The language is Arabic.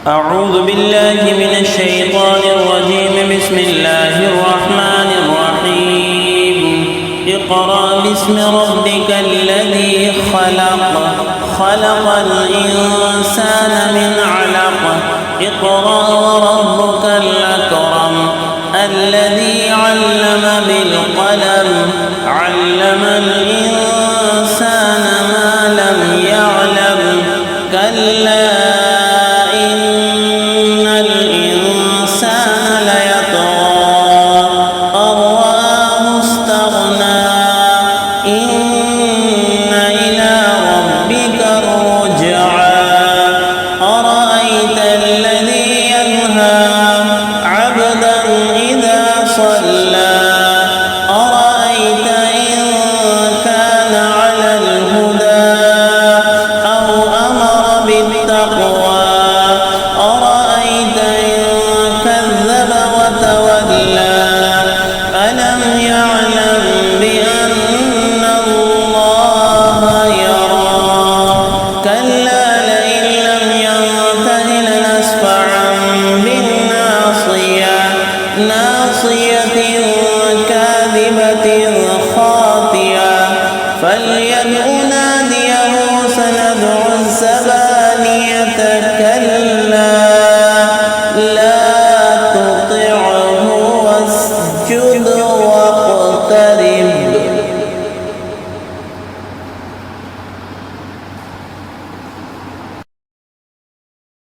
أعوذ بالله من الشيطان الرجيم. بسم الله الرحمن الرحيم. اقرأ باسم ربك الذي خلق، خلق الإنسان من علق. اقرأ وربك الأكرم الذي علم بالقلم، علم الإنسان ما لم يعلم. كلا إن الإنسان ليطغى أن رآه استغنى. إن إلى ربك الرجعى. أرأيت الذي ينهى عبدا إذا صلى. أرأيت إن كان على الهدى أو أمر بالتقوى. أرأيت إن كذب وتولى. ألم يعلم بأن الله يرى. كلا لئن لم ينته لنسفعا بالناصية، ناصية كاذبة خاطئة. فليدع ناديه سندع الزبانية. كلا